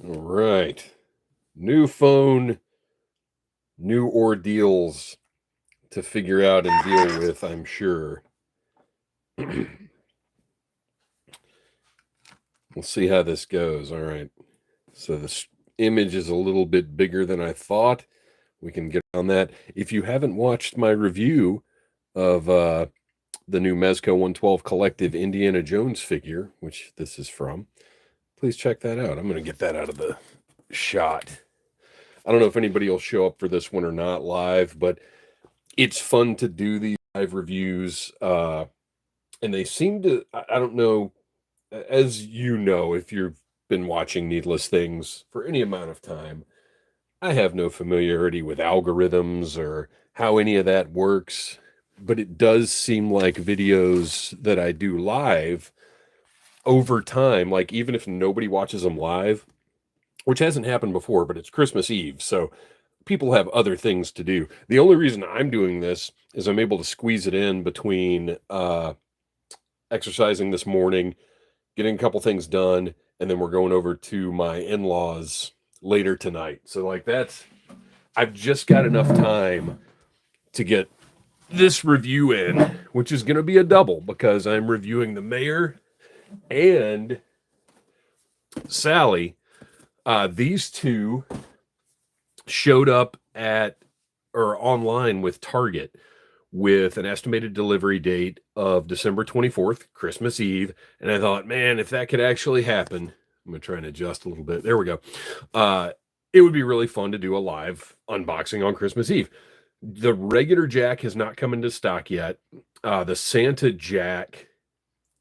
All right. New phone, new ordeals to figure out and deal with, I'm sure. We'll see how this goes. All right. So this image is a little bit bigger than I thought. We can get on that. If you haven't watched my review of the new Mezco 112 Collective Indiana Jones figure, which this is from, please check that out. I'm going to get that out of the shot. I don't know if anybody will show up for this one or not live, but it's fun to do these live reviews. And they seem to, I don't know, as you know, if you've been watching Needless Things for any amount of time, I have no familiarity with algorithms or how any of that works. But it does seem like videos that I do live over time, like even if nobody watches them live, which hasn't happened before, but it's Christmas Eve. So people have other things to do. The only reason I'm doing this is I'm able to squeeze it in between exercising this morning, getting a couple things done, and then we're going over to my in-laws later tonight. So like I've just got enough time to get this review in, which is going to be a double because I'm reviewing the mayor and Sally. These two showed up at or online with Target with an estimated delivery date of December 24th, Christmas Eve. And I thought, man, if that could actually happen, I'm going to try and adjust a little bit. There we go. It would be really fun to do a live unboxing on Christmas Eve. The regular Jack has not come into stock yet. The Santa Jack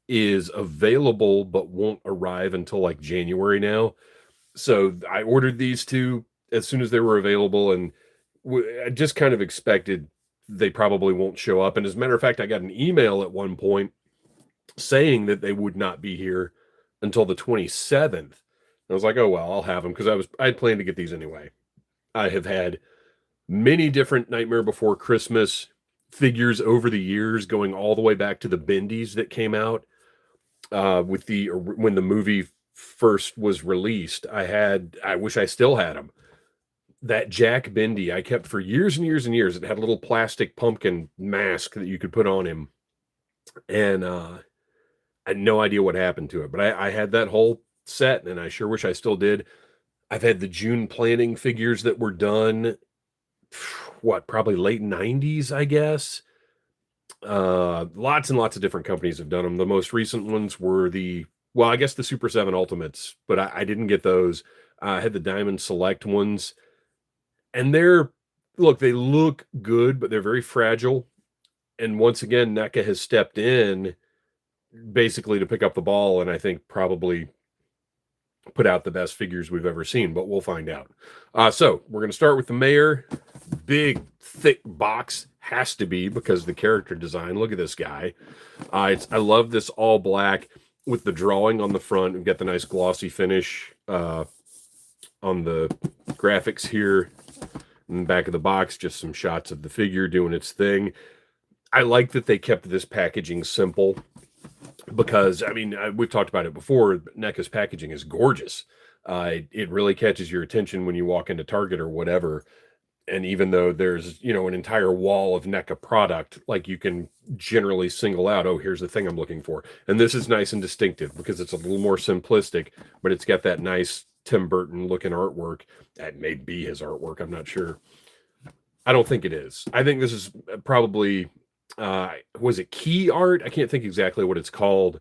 is available, but won't arrive until like January now. So I ordered these two as soon as they were available, and I just kind of expected they probably won't show up. And as a matter of fact, I got an email at one point saying that they would not be here until the 27th. I was like, oh, well, I'll have them because I had planned to get these anyway. I have had many different Nightmare Before Christmas figures over the years, going all the way back to the Bendies that came out with when the movie first was released. I wish I still had them. That Jack Bendy I kept for years and years and years. It had a little plastic pumpkin mask that you could put on him. And I had no idea what happened to it, but I had that whole set, and I sure wish I still did. I've had the June planning figures that were done, probably late 90s, I guess. Lots and lots of different companies have done them. The most recent ones were I guess the Super 7 Ultimates, but I didn't get those. I had the Diamond Select ones. And they look good, but they're very fragile. And once again, NECA has stepped in basically to pick up the ball and I think probably put out the best figures we've ever seen, but we'll find out. So we're going to start with the mayor. Big, thick box, has to be because the character design. Look at this guy. I love this all black with the drawing on the front. We've got the nice glossy finish on the graphics here. In the back of the box, just some shots of the figure doing its thing. I like that they kept this packaging simple because, I mean, we've talked about it before. NECA's packaging is gorgeous. It really catches your attention when you walk into Target or whatever. And even though there's, an entire wall of NECA product, like you can generally single out, oh, here's the thing I'm looking for. And this is nice and distinctive because it's a little more simplistic, but it's got that nice Tim Burton looking artwork. That may be his artwork. I'm not sure. I don't think it is. I think this is probably, was it key art? I can't think exactly what it's called.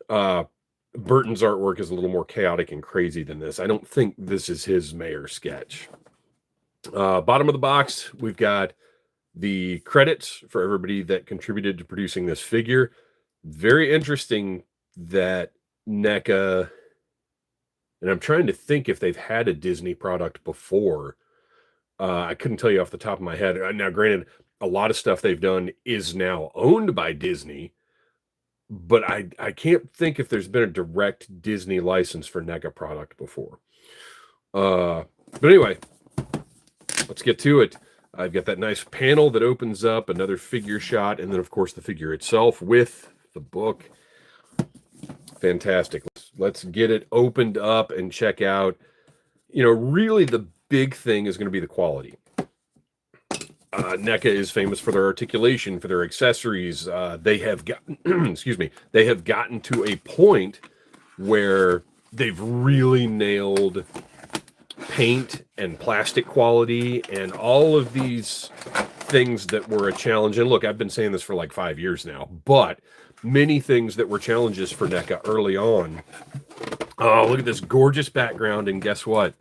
Burton's artwork is a little more chaotic and crazy than this. I don't think this is his mayor sketch. Bottom of the box, we've got the credits for everybody that contributed to producing this figure. Very interesting that NECA, and I'm trying to think if they've had a Disney product before. I couldn't tell you off the top of my head. Now, granted, a lot of stuff they've done is now owned by Disney, but I can't think if there's been a direct Disney license for NECA product before. But anyway, let's get to it. I've got that nice panel that opens up, another figure shot, and then, of course, the figure itself with the book. Fantastic. Let's get it opened up and check out really the big thing is going to be the quality. NECA is famous for their articulation, for their accessories. They have gotten, excuse me, they have gotten to a point where they've really nailed paint and plastic quality and all of these things that were a challenge. And look, I've been saying this for like 5 years now, but many things that were challenges for NECA early on. Oh, look at this gorgeous background. And guess what?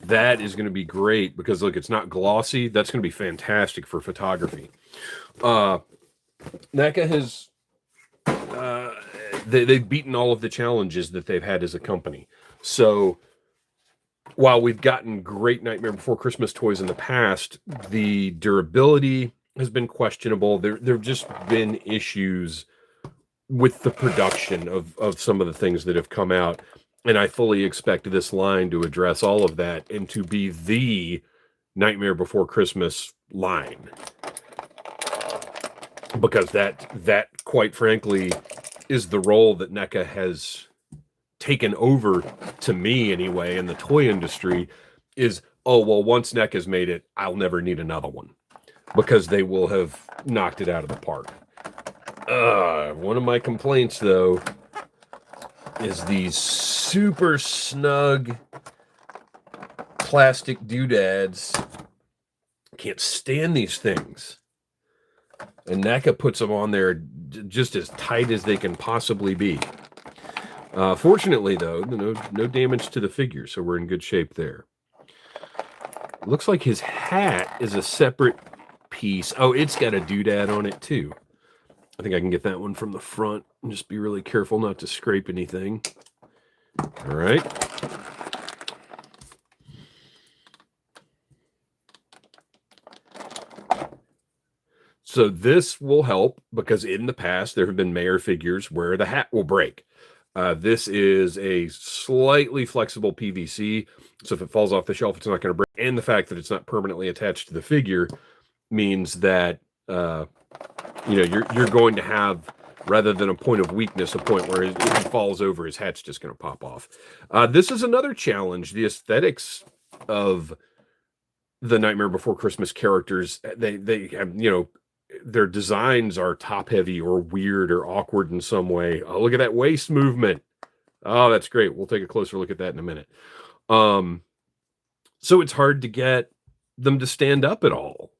That is going to be great because look, it's not glossy. That's going to be fantastic for photography. NECA has, they've beaten all of the challenges that they've had as a company. So while we've gotten great Nightmare Before Christmas toys in the past, the durability has been questionable. There have just been issues with the production of some of the things that have come out. And I fully expect this line to address all of that and to be the Nightmare Before Christmas line. Because that quite frankly is the role that NECA has taken over, to me anyway, in the toy industry, is, oh, well, once NECA's made it, I'll never need another one. Because they will have knocked it out of the park. One of my complaints, though, is these super snug plastic doodads. Can't stand these things. And NECA puts them on there just as tight as they can possibly be. Fortunately, though, no damage to the figure, so we're in good shape there. Looks like his hat is a separate piece. Oh, it's got a doodad on it, too. I think I can get that one from the front and just be really careful not to scrape anything. All right. So this will help because in the past there have been mayor figures where the hat will break. This is a slightly flexible PVC, so if it falls off the shelf, it's not going to break. And the fact that it's not permanently attached to the figure means that you're going to have, rather than a point of weakness, a point where if he falls over, his hat's just going to pop off. This is another challenge. The aesthetics of the Nightmare Before Christmas characters, they have, their designs are top heavy or weird or awkward in some way. Oh, look at that waist movement. Oh, that's great. We'll take a closer look at that in a minute. So it's hard to get them to stand up at all.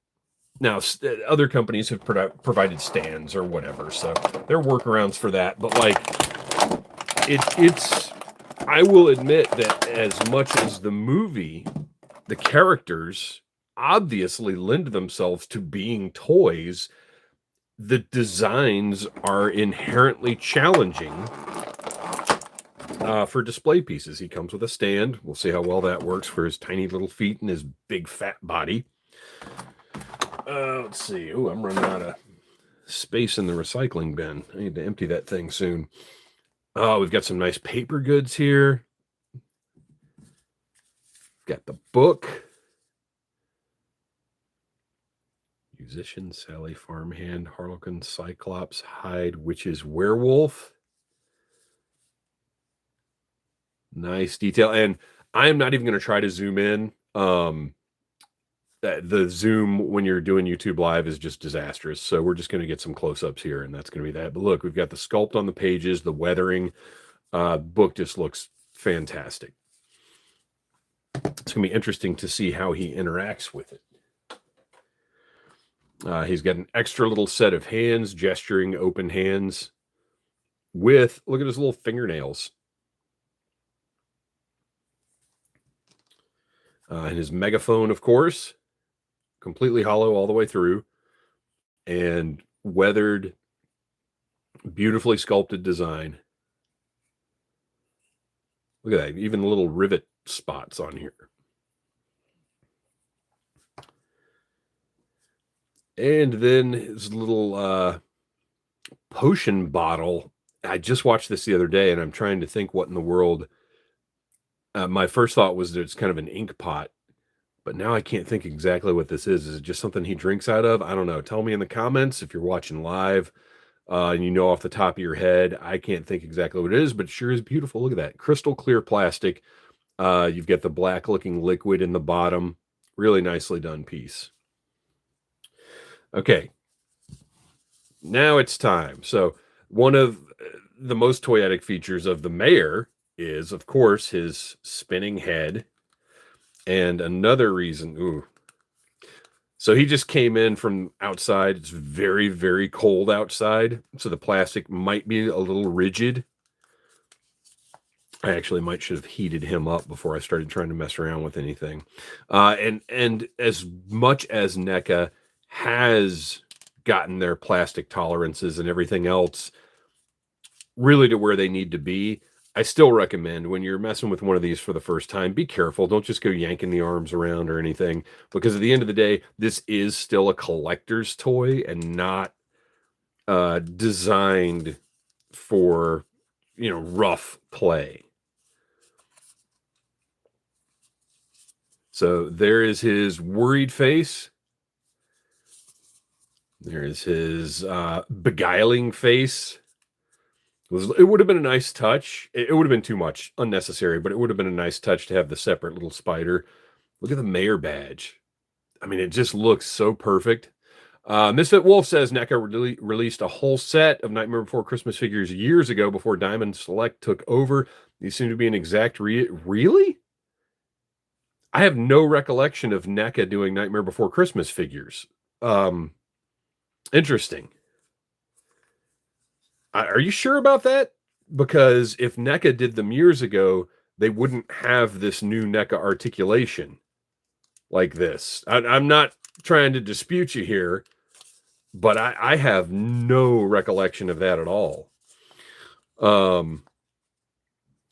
Now, other companies have provided stands or whatever, so there are workarounds for that. But it's, I will admit that as much as the movie, the characters obviously lend themselves to being toys, the designs are inherently challenging for display pieces. He comes with a stand. We'll see how well that works for his tiny little feet and his big fat body. Let's see. Oh, I'm running out of space in the recycling bin. I need to empty that thing soon. Oh, we've got some nice paper goods here. Got the book. Musician, Sally Farmhand, Harlequin, Cyclops, Hyde, Witches, Werewolf. Nice detail. And I'm not even going to try to zoom in. The zoom when you're doing YouTube Live is just disastrous. So we're just going to get some close-ups here, and that's going to be that. But look, we've got the sculpt on the pages, the weathering. Book just looks fantastic. It's going to be interesting to see how he interacts with it. He's got an extra little set of hands, gesturing open hands with, look at his little fingernails. And his megaphone, of course, completely hollow all the way through and weathered, beautifully sculpted design. Look at that, even little rivet spots on here. And then his little potion bottle. I just watched this the other day, and I'm trying to think what in the world. My first thought was that it's kind of an ink pot, but now I can't think exactly what this is. Is it just something he drinks out of? I don't know. Tell me in the comments if you're watching live and you know off the top of your head. I can't think exactly what it is, but it sure is beautiful. Look at that. Crystal clear plastic You've got the black looking liquid in the bottom. Really nicely done piece. Okay, now it's time. So one of the most toyetic features of the Mayor is, of course, his spinning head. And another reason, so he just came in from outside. It's very, very cold outside. So the plastic might be a little rigid. I actually should have heated him up before I started trying to mess around with anything. And as much as NECA has gotten their plastic tolerances and everything else really to where they need to be, I still recommend when you're messing with one of these for the first time, be careful. Don't just go yanking the arms around or anything, because at the end of the day, this is still a collector's toy and not designed for, rough play. So there is his worried face. There is his beguiling face. It would have been a nice touch. It would have been too much, unnecessary, but it would have been a nice touch to have the separate little spider. Look at the Mayor badge. I mean, it just looks so perfect. Misfit Wolf says NECA released a whole set of Nightmare Before Christmas figures years ago before Diamond Select took over. These seem to be an exact really? I have no recollection of NECA doing Nightmare Before Christmas figures. Interesting. Are you sure about that? Because if NECA did them years ago, they wouldn't have this new NECA articulation like this. I'm not trying to dispute you here, but I have no recollection of that at all.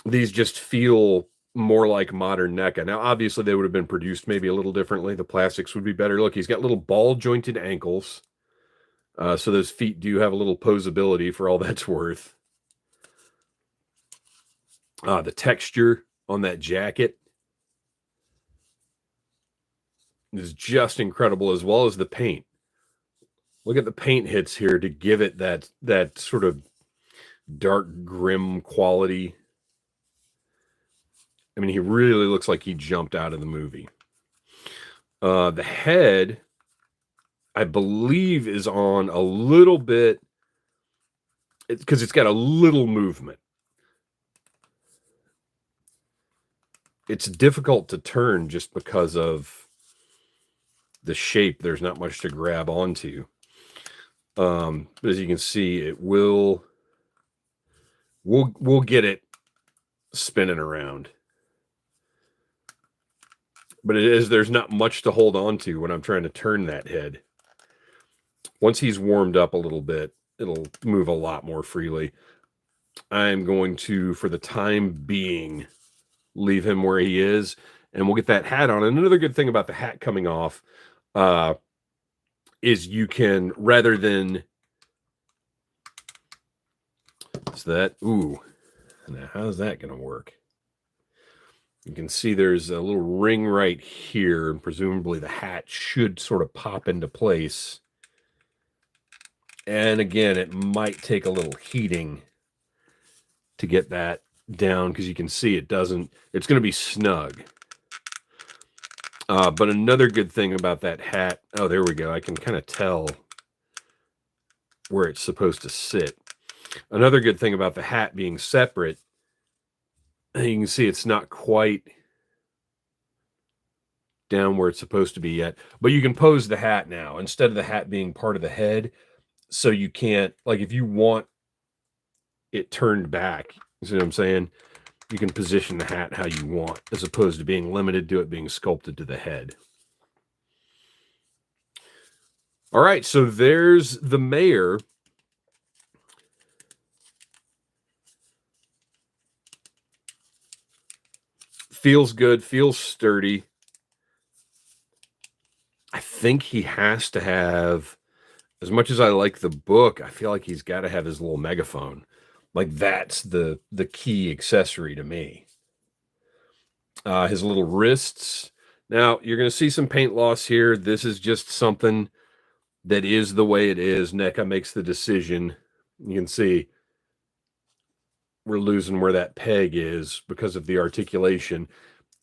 These just feel more like modern NECA. Now, obviously, they would have been produced maybe a little differently. The plastics would be better. Look, he's got little ball-jointed ankles. So those feet do have a little posability for all that's worth. The texture on that jacket is just incredible, as well as the paint. Look at the paint hits here to give it that sort of dark, grim quality. I mean, he really looks like he jumped out of the movie. The head, I believe, is on a little bit, because it's got a little movement. It's difficult to turn just because of the shape. There's not much to grab onto. But as you can see, we'll get it spinning around. But there's not much to hold on to when I'm trying to turn that head. Once he's warmed up a little bit, it'll move a lot more freely. I'm going to, for the time being, leave him where he is, and we'll get that hat on. And another good thing about the hat coming off is you can, rather than now how's that going to work? You can see there's a little ring right here, and presumably the hat should sort of pop into place. And again, it might take a little heating to get that down, because you can see it's going to be snug. But another good thing about that hat, there we go. I can kind of tell where it's supposed to sit. Another good thing about the hat being separate, you can see it's not quite down where it's supposed to be yet, but you can pose the hat now instead of the hat being part of the head. So you can't, like, if you want it turned back, you see what I'm saying? You can position the hat how you want, as opposed to being limited to it being sculpted to the head. All right, so there's the Mayor. Feels good, feels sturdy. I think he has to have, as much as I like the book, I feel like he's got to have his little megaphone. Like, that's the key accessory to me. His little wrists. Now, you're going to see some paint loss here. This is just something that is the way it is. NECA makes the decision. You can see we're losing where that peg is because of the articulation.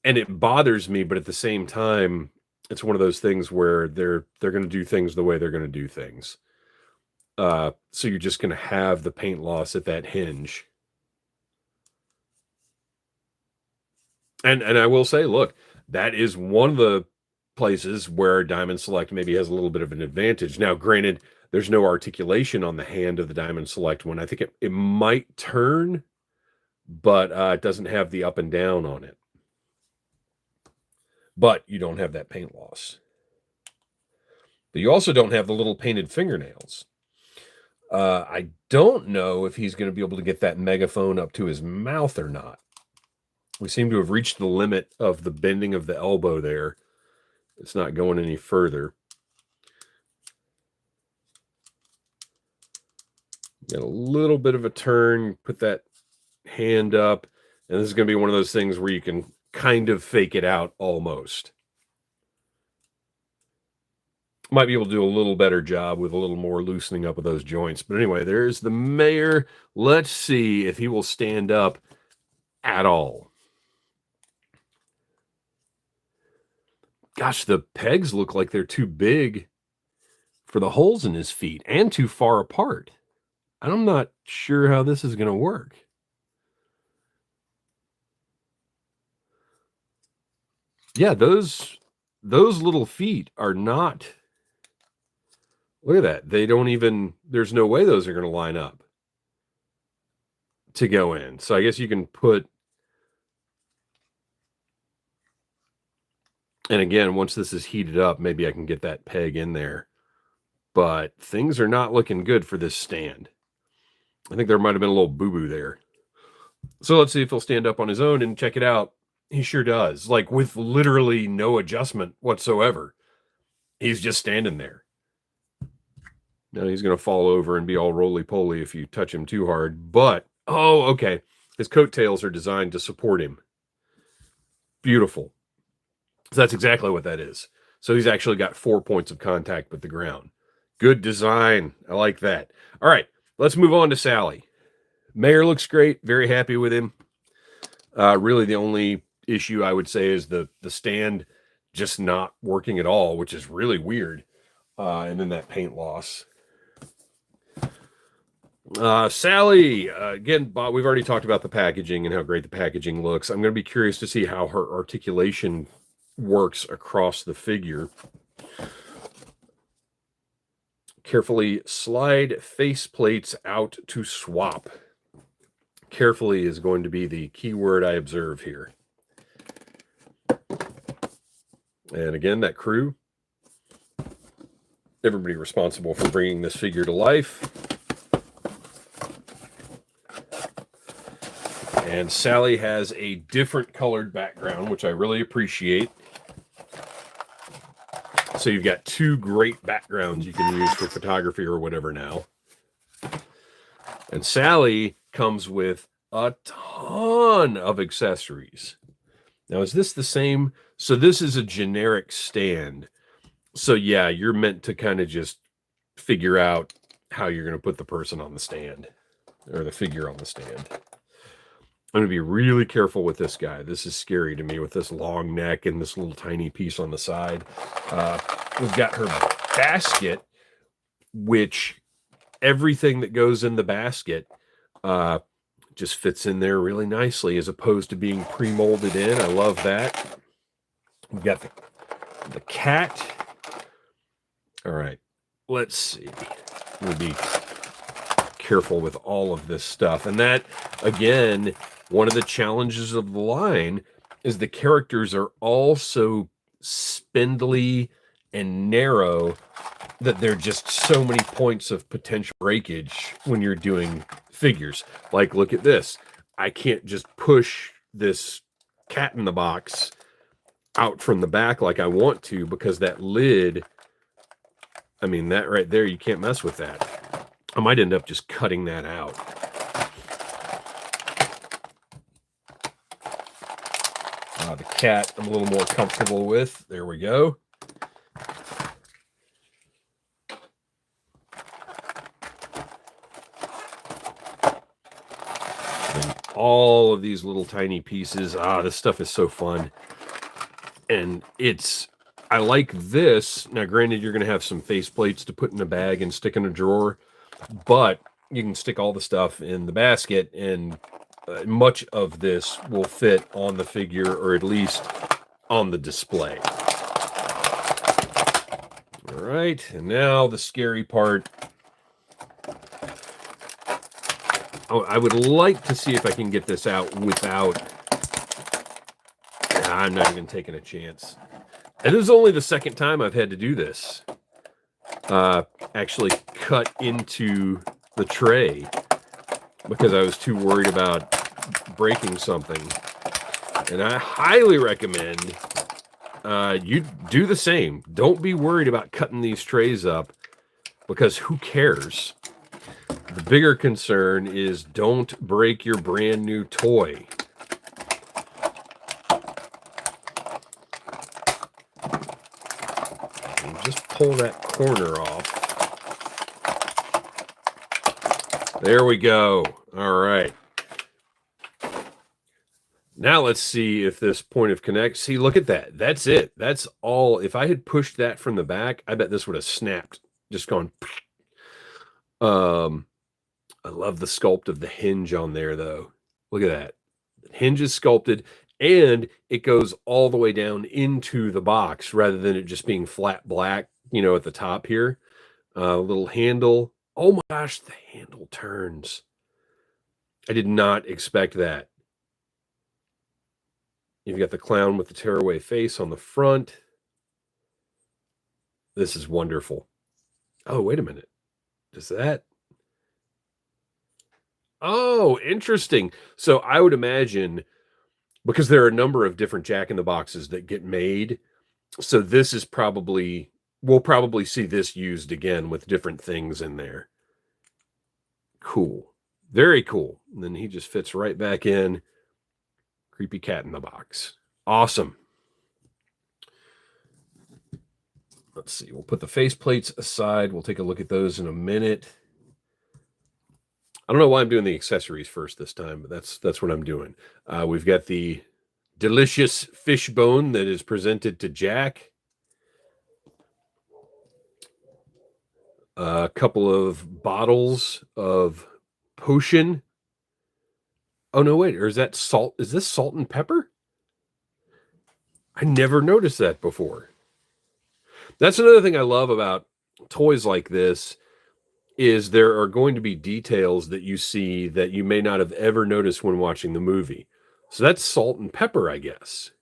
And it bothers me, but at the same time, it's one of those things where they're going to do things the way they're going to do things. So you're just going to have the paint loss at that hinge. And I will say, look, that is one of the places where Diamond Select maybe has a little bit of an advantage. Now, granted, there's no articulation on the hand of the Diamond Select one. I think it might turn, but it doesn't have the up and down on it. But you don't have that paint loss. But you also don't have the little painted fingernails. I don't know if he's going to be able to get that megaphone up to his mouth or not. We seem to have reached the limit of the bending of the elbow there. It's not going any further. Got a little bit of a turn, put that hand up, and this is going to be one of those things where you can kind of fake it out almost. Might be able to do a little better job with a little more loosening up of those joints. But anyway, there's the mayor. Let's see if he will stand up at all. Gosh, the pegs look like they're too big for the holes in his feet and too far apart. I'm not sure how this is going to work. Yeah, those little feet are not... Look at that. They don't even... There's no way those are going to line up to go in. So I guess you can put... And again, once this is heated up, maybe I can get that peg in there. But things are not looking good for this stand. I think there might have been a little boo-boo there. So let's see if he'll stand up on his own and check it out. He sure does. Like, with literally no adjustment whatsoever. He's just standing there. Now he's going to fall over and be all roly-poly if you touch him too hard. But, oh, okay. His coattails are designed to support him. Beautiful. So that's exactly what that is. So he's actually got 4 points of contact with the ground. Good design. I like that. All right, let's move on to Sally. Mayor looks great. Very happy with him. Really, the only issue I would say is the stand just not working at all, which is really weird. And then that paint loss. Sally, again, Bob, we've already talked about the packaging and how great the packaging looks. I'm going to be curious to see how her articulation works across the figure. Carefully slide face plates out to swap. Carefully is going to be the key word I observe here. And again, that crew, everybody responsible for bringing this figure to life. And Sally has a different colored background, which I really appreciate. So you've got two great backgrounds you can use for photography or whatever now. And Sally comes with a ton of accessories. Now, is this the same? So this is a generic stand. So yeah, you're meant to kind of just figure out how you're going to put the person on the stand or the figure on the stand. I'm going to be really careful with this guy. This is scary to me with this long neck and this little tiny piece on the side. We've got her basket, which everything that goes in the basket just fits in there really nicely as opposed to being pre-molded in. I love that. We've got the cat. All right, let's see. We'll be careful with all of this stuff. And that, again, one of the challenges of the line is the characters are all so spindly and narrow that there are just so many points of potential breakage when you're doing figures. Like, look at this. I can't just push this cat in the box out from the back like I want to because that lid, I mean, that right there, you can't mess with that. I might end up just cutting that out. The cat I'm a little more comfortable with. There we go. All of these little tiny pieces. This stuff is so fun. And I like this. Now, granted, you're going to have some face plates to put in a bag and stick in a drawer, but you can stick all the stuff in the basket, and much of this will fit on the figure, or at least on the display. All right, and now the scary part. Oh, I would like to see if I can get this out without... I'm not even taking a chance. And this is only the second time I've had to do this. Actually cut into the tray because I was too worried about breaking something. And I highly recommend you do the same. Don't be worried about cutting these trays up, because who cares? The bigger concern is don't break your brand new toy. And just pull that corner off. There we go. All right. Now let's see if this point of connect. See, look at that. That's it. That's all. If I had pushed that from the back, I bet this would have snapped. Just gone. I love the sculpt of the hinge on there, though. Look at that. The hinge is sculpted, and it goes all the way down into the box rather than it just being flat black, at the top here. Little handle. Oh my gosh, the handle turns. I did not expect that. You've got the clown with the tearaway face on the front. This is wonderful. Oh, wait a minute. Does that... Oh, interesting. So I would imagine, because there are a number of different Jack-in-the-Boxes that get made, so this is probably... We'll probably see this used again with different things in there. Cool. Very cool. And then he just fits right back in. Creepy cat in the box. Awesome. Let's see. We'll put the face plates aside. We'll take a look at those in a minute. I don't know why I'm doing the accessories first this time, but that's what I'm doing. We've got the delicious fish bone that is presented to Jack. A couple of bottles of potion. Oh, no, wait. Or is that salt? Is this salt and pepper? I never noticed that before. That's another thing I love about toys like this, is there are going to be details that you see that you may not have ever noticed when watching the movie. So that's salt and pepper, I guess.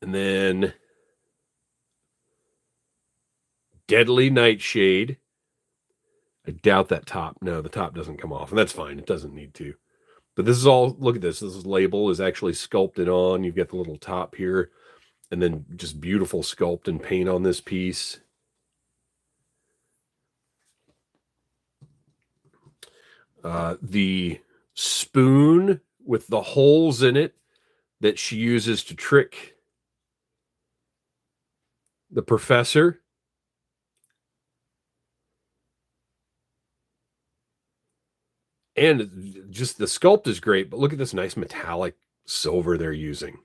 And then Deadly Nightshade. I doubt that top. No, the top doesn't come off, and that's fine. It doesn't need to. But this is all, look at this. This label is actually sculpted on. You've got the little top here, and then just beautiful sculpt and paint on this piece. The spoon with the holes in it that she uses to trick the professor. And just the sculpt is great, but look at this nice metallic silver they're using.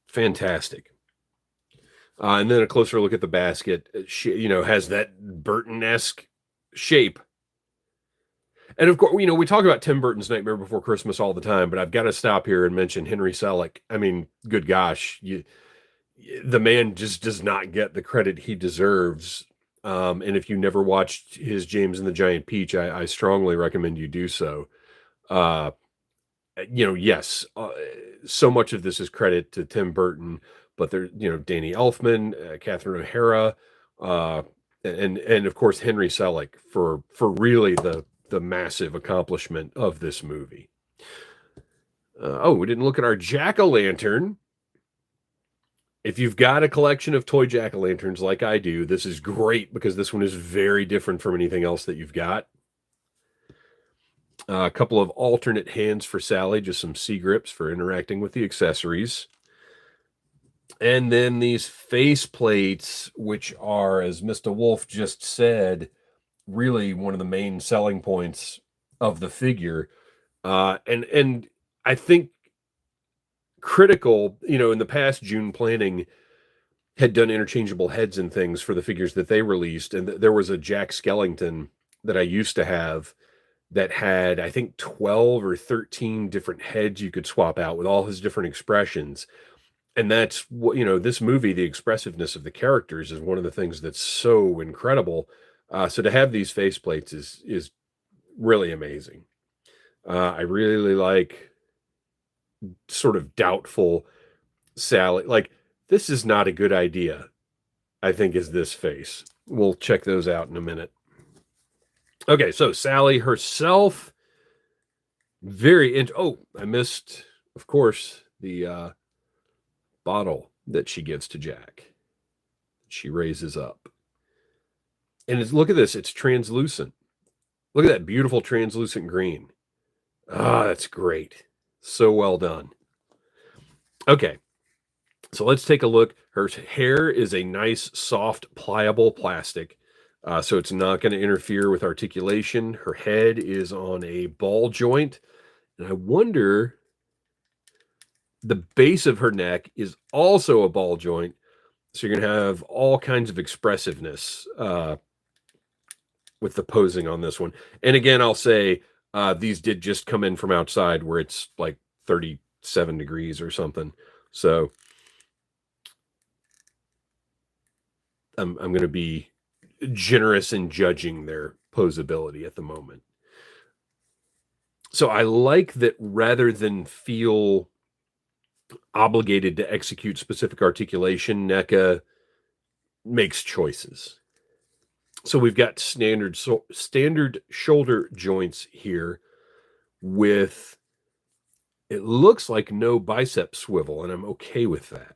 Fantastic. And then a closer look at the basket. Has that Burton-esque shape. And of course, we talk about Tim Burton's Nightmare Before Christmas all the time, but I've got to stop here and mention Henry Selick. I mean, good gosh, the man just does not get the credit he deserves. And if you never watched his James and the Giant Peach, I strongly recommend you do so. Yes, so much of this is credit to Tim Burton, but there, Danny Elfman, Catherine O'Hara, and of course Henry Selick for really the massive accomplishment of this movie. We didn't look at our jack-o'-lantern. If you've got a collection of toy jack-o'-lanterns like I do, this is great because this one is very different from anything else that you've got. A couple of alternate hands for Sally, just some C-grips for interacting with the accessories. And then these face plates, which are, as Mr. Wolf just said, really one of the main selling points of the figure. And I think critical, in the past, June Planning had done interchangeable heads and things for the figures that they released. And there was a Jack Skellington that I used to have that had, I think, 12 or 13 different heads you could swap out with all his different expressions. And that's what, this movie, the expressiveness of the characters is one of the things that's so incredible. So to have these faceplates is really amazing. I really like sort of doubtful Sally. Like, this is not a good idea, I think, is this face. We'll check those out in a minute. Okay, so Sally herself, oh, I missed, of course, the bottle that she gives to Jack. She raises up. And look at this, it's translucent. Look at that beautiful translucent green. That's great. So well done. Okay, so let's take a look. Her hair is a nice, soft, pliable plastic, so it's not going to interfere with articulation. Her head is on a ball joint, and I wonder, the base of her neck is also a ball joint, so you're going to have all kinds of expressiveness with the posing on this one. And again, I'll say these did just come in from outside where it's like 37 degrees or something. So I'm going to be generous in judging their posability at the moment. So I like that rather than feel obligated to execute specific articulation, NECA makes choices. So we've got standard shoulder joints here with, it looks like no bicep swivel, and I'm okay with that.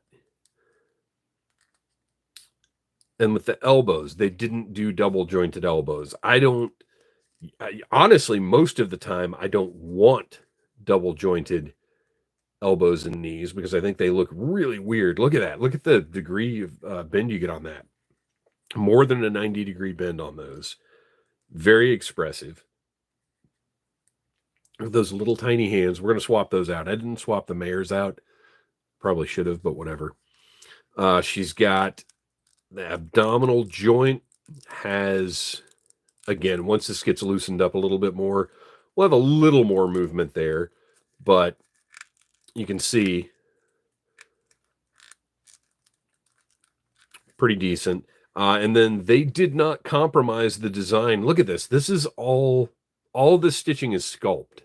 And with the elbows, they didn't do double jointed elbows. Honestly, most of the time, I don't want double jointed elbows and knees because I think they look really weird. Look at that. Look at the degree of bend you get on that. More than a 90-degree bend on those. Very expressive. Those little tiny hands, we're going to swap those out. I didn't swap the Mayors out. Probably should have, but whatever. She's got the abdominal joint has, again, once this gets loosened up a little bit more, we'll have a little more movement there, but you can see pretty decent. And then they did not compromise the design. Look at this. This is all this stitching is sculpt.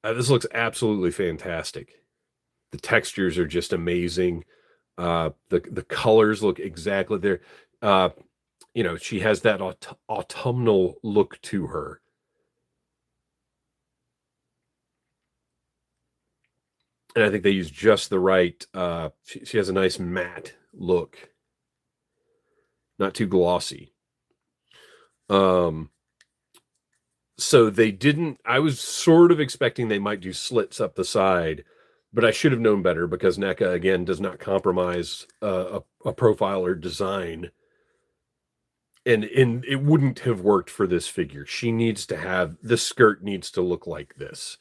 This looks absolutely fantastic. The textures are just amazing. The colors look exactly there. She has that autumnal look to her. And I think they use just the right, she has a nice matte look. Not too glossy. So they didn't, I was sort of expecting they might do slits up the side, but I should have known better because NECA, again, does not compromise a profile or design. And it wouldn't have worked for this figure. She needs to have, this skirt needs to look like this.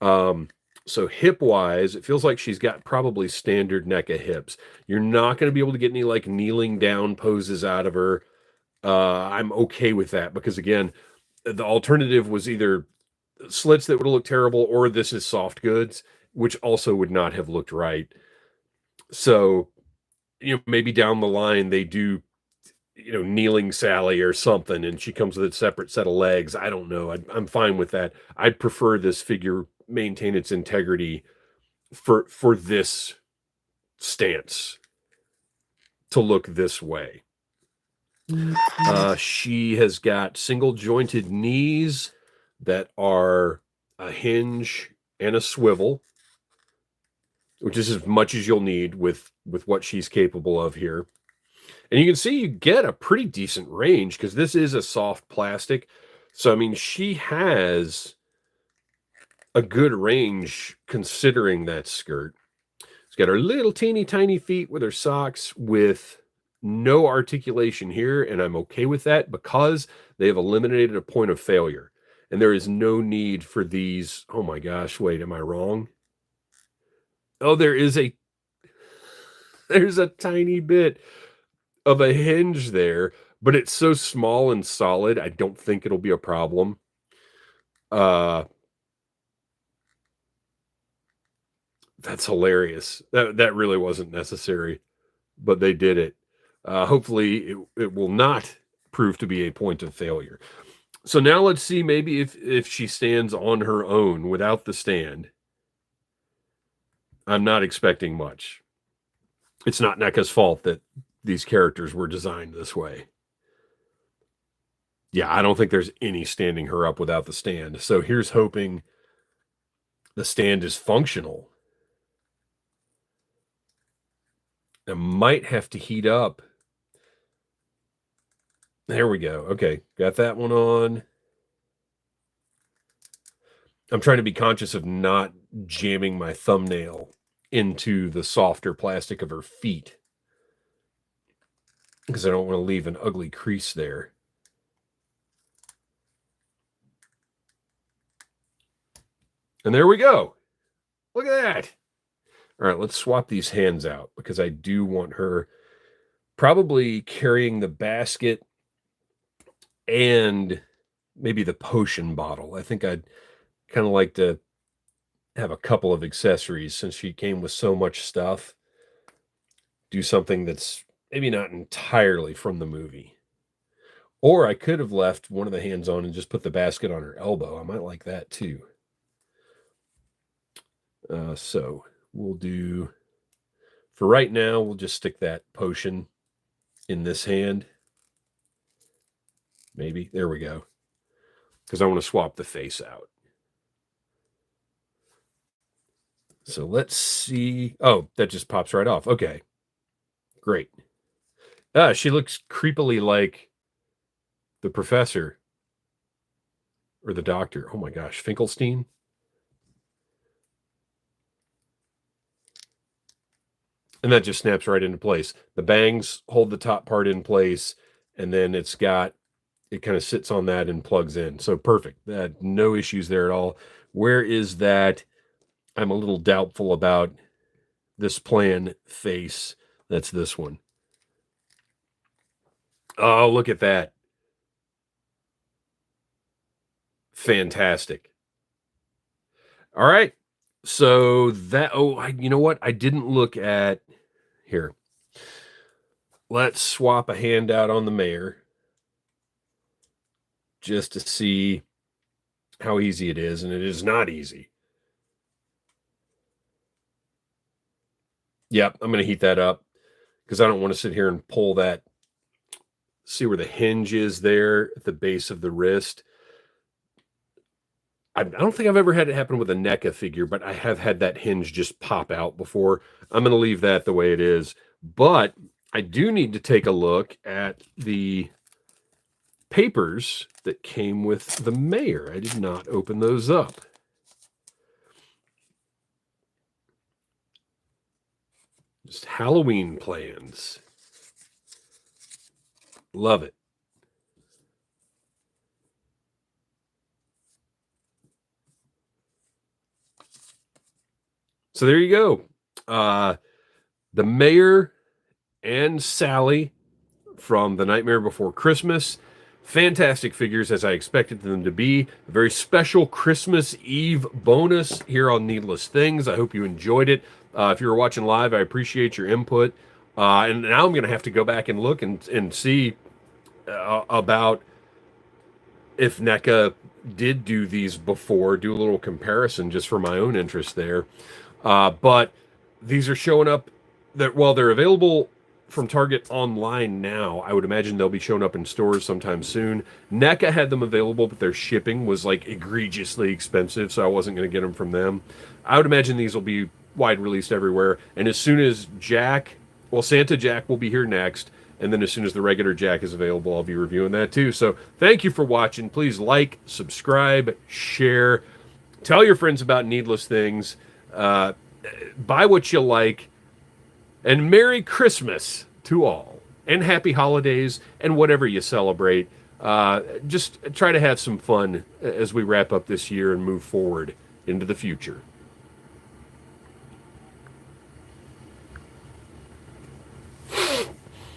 So hip-wise, it feels like she's got probably standard NECA hips. You're not going to be able to get any like kneeling down poses out of her. I'm okay with that because, again, the alternative was either slits that would look terrible or this is soft goods, which also would not have looked right. So, maybe down the line they do, kneeling Sally or something, and she comes with a separate set of legs. I don't know. I'm fine with that. I'd prefer this figure maintain its integrity for this stance to look this way. She has got single jointed knees that are a hinge and a swivel, which is as much as you'll need with what she's capable of here. And you can see you get a pretty decent range because this is a soft plastic. So, I mean, she has a good range considering that skirt. She's got her little teeny tiny feet with her socks with No articulation here, and I'm okay with that because they have eliminated a point of failure. And there is no need for these. Oh my gosh, wait, am I wrong? Oh, there's a tiny bit of a hinge there, but it's so small and solid, I don't think it'll be a problem. Uh, that's hilarious. That really wasn't necessary, but they did it. Hopefully, it will not prove to be a point of failure. So now let's see maybe if she stands on her own without the stand. I'm not expecting much. It's not NECA's fault that these characters were designed this way. Yeah, I don't think there's any standing her up without the stand. So here's hoping the stand is functional. It might have to heat up. There we go. Okay, got that one on. I'm trying to be conscious of not jamming my thumbnail into the softer plastic of her feet because I don't want to leave an ugly crease there. And there we go. Look at that. All right, let's swap these hands out because I do want her probably carrying the basket and maybe the potion bottle. I think I'd kind of like to have a couple of accessories since she came with so much stuff. Do something that's maybe not entirely from the movie. Or I could have left one of the hands on and just put the basket on her elbow. I might like that too. So we'll do, for right now, we'll just stick that potion in this hand. Maybe. There we go. Because I want to swap the face out. So let's see. Oh, that just pops right off. Okay. Great. She looks creepily like the professor or the doctor. Oh my gosh. Finkelstein. And that just snaps right into place. The bangs hold the top part in place, and then it kind of sits on that and plugs in. So perfect. No issues there at all. Where is that? I'm a little doubtful about this plan face. That's this one. Oh, look at that. Fantastic. All right. So that, you know what? I didn't look at here. Let's swap a handout on the mayor just to see how easy it is. And it is not easy. Yep, I'm going to heat that up because I don't want to sit here and pull that. See where the hinge is there at the base of the wrist. I don't think I've ever had it happen with a NECA figure, but I have had that hinge just pop out before. I'm going to leave that the way it is. But I do need to take a look at the papers that came with the mayor. I did not open those up. Just Halloween plans. Love it. So there you go. The mayor and Sally from The Nightmare Before Christmas. Fantastic figures as I expected them to be. A very special Christmas Eve bonus here on Needless Things. I hope you enjoyed it. If you were watching live, I appreciate your input. And now I'm going to have to go back and look and see about if NECA did do these before, do a little comparison just for my own interest there. But these are showing up that while they're available from Target online now, I would imagine they'll be showing up in stores sometime soon. NECA had them available, but their shipping was like egregiously expensive, so I wasn't going to get them from them. I would imagine these will be wide released everywhere. And as soon as Santa Jack will be here next. And then as soon as the regular Jack is available, I'll be reviewing that too. So thank you for watching. Please like, subscribe, share, tell your friends about Needless Things. Buy what you like. And Merry Christmas to all. and happy holidays and whatever you celebrate. Just try to have some fun as we wrap up this year and move forward into the future.